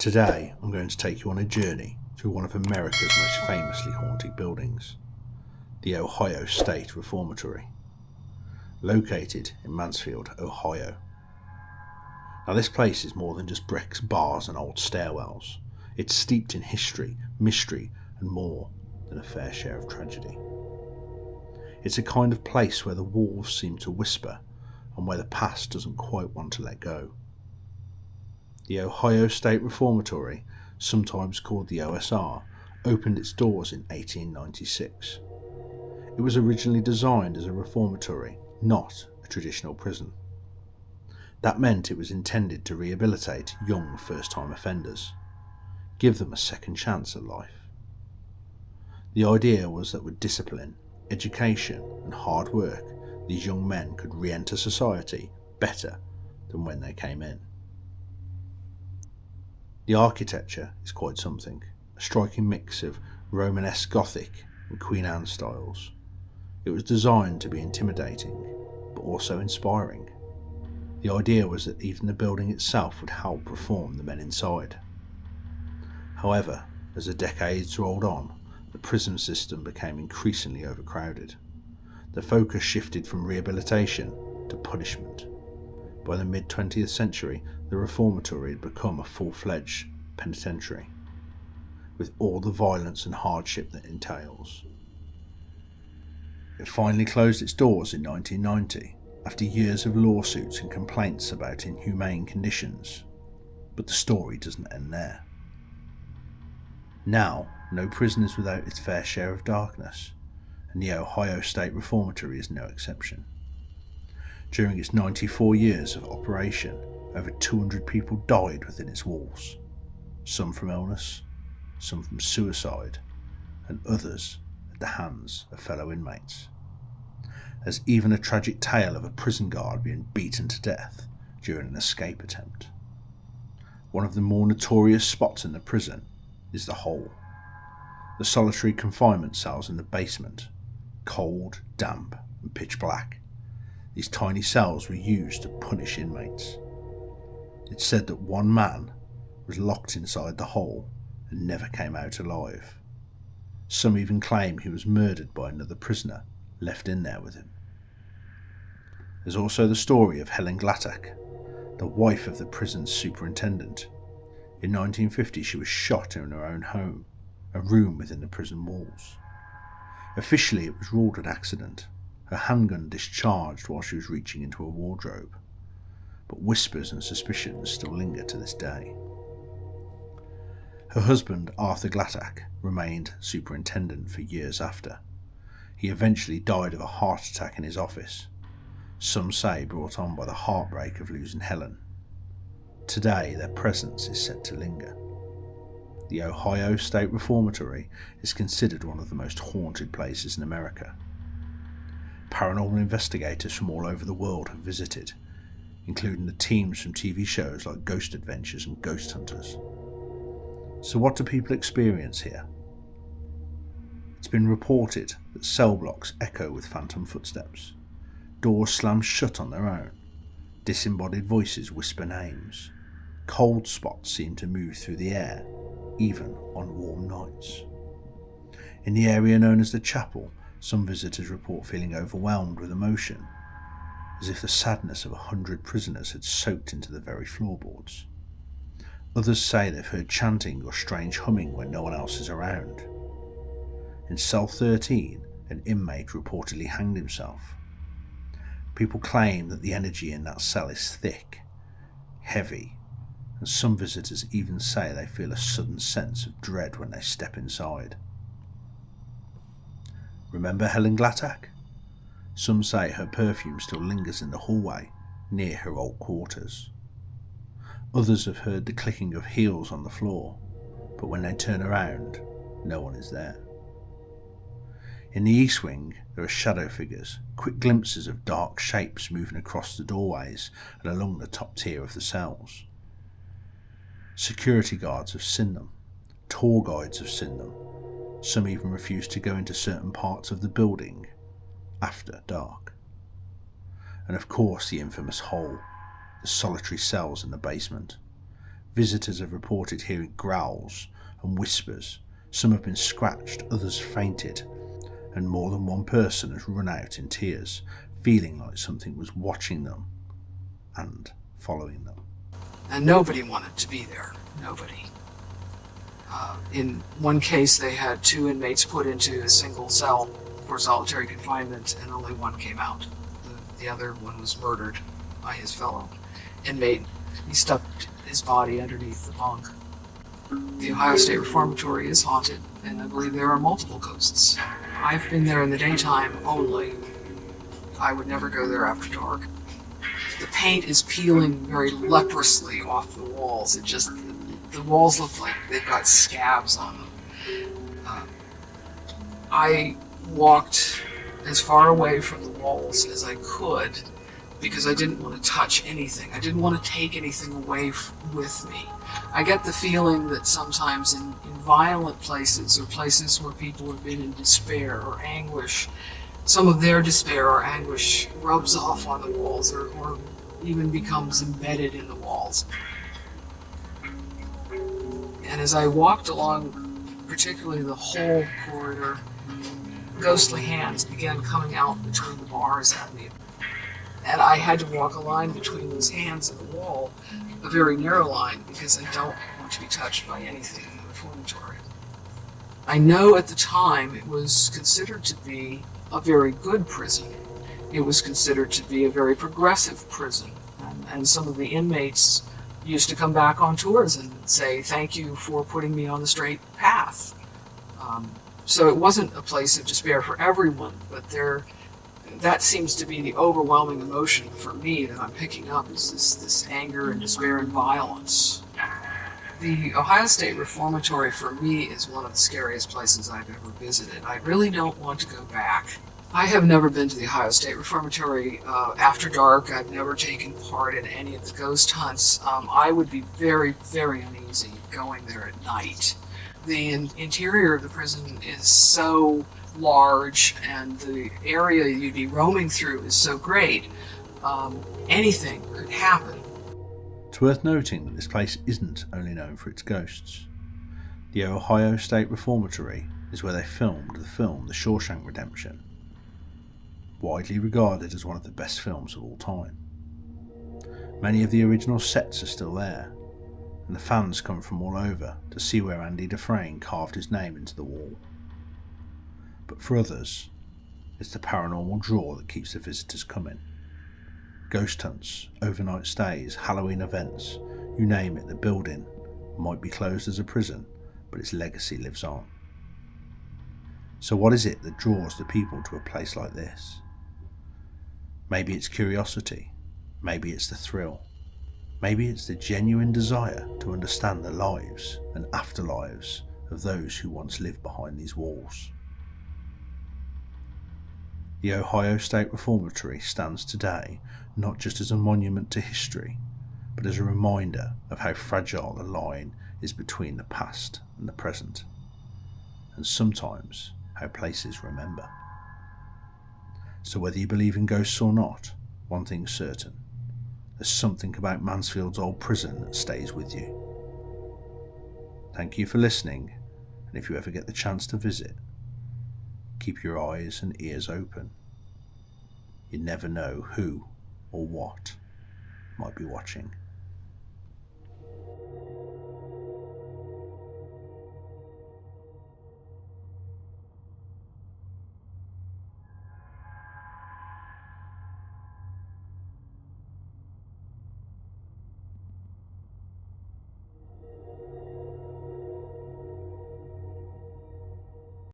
Today I'm going to take you on a journey through one of America's most famously haunted buildings, the Ohio State Reformatory, located in Mansfield, Ohio. Now this place is more than just bricks, bars and old stairwells. It's steeped in history, mystery and more than a fair share of tragedy. It's a kind of place where the walls seem to whisper and where the past doesn't quite want to let go. The Ohio State Reformatory, sometimes called the OSR, opened its doors in 1896. It was originally designed as a reformatory, not a traditional prison. That meant it was intended to rehabilitate young first-time offenders, give them a second chance at life. The idea was that with discipline, education and hard work, these young men could re-enter society better than when they came in. The architecture is quite something, a striking mix of Romanesque Gothic and Queen Anne styles. It was designed to be intimidating, but also inspiring. The idea was that even the building itself would help reform the men inside. However, as the decades rolled on, the prison system became increasingly overcrowded. The focus shifted from rehabilitation to punishment. By the mid-20th century, the reformatory had become a full-fledged penitentiary, with all the violence and hardship that entails. It finally closed its doors in 1990, after years of lawsuits and complaints about inhumane conditions. But the story doesn't end there. Now, no prison is without its fair share of darkness, and the Ohio State Reformatory is no exception. During its 94 years of operation, over 200 people died within its walls, some from illness, some from suicide, and others at the hands of fellow inmates. There's even a tragic tale of a prison guard being beaten to death during an escape attempt. One of the more notorious spots in the prison is the hole, the solitary confinement cells in the basement, cold, damp and pitch black. These tiny cells were used to punish inmates. It's said that one man was locked inside the hole and never came out alive. Some even claim he was murdered by another prisoner left in there with him. There's also the story of Helen Glatak, the wife of the prison's superintendent. In 1950 she was shot in her own home, a room within the prison walls. Officially it was ruled an accident, her handgun discharged while she was reaching into a wardrobe, but whispers and suspicions still linger to this day. Her husband, Arthur Glatak, remained superintendent for years after. He eventually died of a heart attack in his office, some say brought on by the heartbreak of losing Helen. Today their presence is said to linger. The Ohio State Reformatory is considered one of the most haunted places in America. Paranormal investigators from all over the world have visited, including the teams from TV shows like Ghost Adventures and Ghost Hunters. So what do people experience here? It's been reported that cell blocks echo with phantom footsteps, doors slam shut on their own, disembodied voices whisper names, cold spots seem to move through the air, even on warm nights. In the area known as the Chapel, some visitors report feeling overwhelmed with emotion, as if the sadness of 100 prisoners had soaked into the very floorboards. Others say they've heard chanting or strange humming when no one else is around. In cell 13, an inmate reportedly hanged himself. People claim that the energy in that cell is thick, heavy, and some visitors even say they feel a sudden sense of dread when they step inside. Remember Helen Glatak? Some say her perfume still lingers in the hallway near her old quarters. Others have heard the clicking of heels on the floor, but when they turn around, no one is there. In the east wing, there are shadow figures, quick glimpses of dark shapes moving across the doorways and along the top tier of the cells. Security guards have seen them, tour guides have seen them, some even refuse to go into certain parts of the building after dark. And of course the infamous hole, the solitary cells in the basement. Visitors have reported hearing growls and whispers. Some have been scratched, others fainted, and more than one person has run out in tears, feeling like something was watching them and following them. And nobody wanted to be there. Nobody. In one case, they had 2 inmates put into a single cell for solitary confinement, and only one came out. The other one was murdered by his fellow inmate. He stuffed his body underneath the bunk. The Ohio State Reformatory is haunted, and I believe there are multiple ghosts. I've been there in the daytime only. I would never go there after dark. The paint is peeling very leprously off the walls. The walls look like they've got scabs on them. I walked as far away from the walls as I could because I didn't want to touch anything. I didn't want to take anything away with me. I get the feeling that sometimes in violent places or places where people have been in despair or anguish, some of their despair or anguish rubs off on the walls or even becomes embedded in the walls. And as I walked along, particularly the whole corridor, ghostly hands began coming out between the bars at me. And I had to walk a line between those hands and the wall, a very narrow line, because I don't want to be touched by anything in the reformatory. I know at the time it was considered to be a very good prison. It was considered to be a very progressive prison. And some of the inmates used to come back on tours and say, "Thank you for putting me on the straight path." So it wasn't a place of despair for everyone, but that seems to be the overwhelming emotion for me that I'm picking up, is this anger and despair and violence. The Ohio State Reformatory for me is one of the scariest places I've ever visited. I really don't want to go back. I have never been to the Ohio State Reformatory after dark. I've never taken part in any of the ghost hunts. I would be very, very uneasy going there at night. The interior of the prison is so large, and the area you'd be roaming through is so great. Anything could happen. It's worth noting that this place isn't only known for its ghosts. The Ohio State Reformatory is where they filmed the film The Shawshank Redemption, widely regarded as one of the best films of all time. Many of the original sets are still there, and the fans come from all over to see where Andy Dufresne carved his name into the wall. But for others, it's the paranormal draw that keeps the visitors coming. Ghost hunts, overnight stays, Halloween events, you name it, the building might be closed as a prison, but its legacy lives on. So what is it that draws the people to a place like this? Maybe it's curiosity, maybe it's the thrill, maybe it's the genuine desire to understand the lives and afterlives of those who once lived behind these walls. The Ohio State Reformatory stands today not just as a monument to history, but as a reminder of how fragile the line is between the past and the present, and sometimes how places remember. So whether you believe in ghosts or not, one thing's certain: there's something about Mansfield's old prison that stays with you. Thank you for listening, and if you ever get the chance to visit, keep your eyes and ears open. You never know who or what might be watching.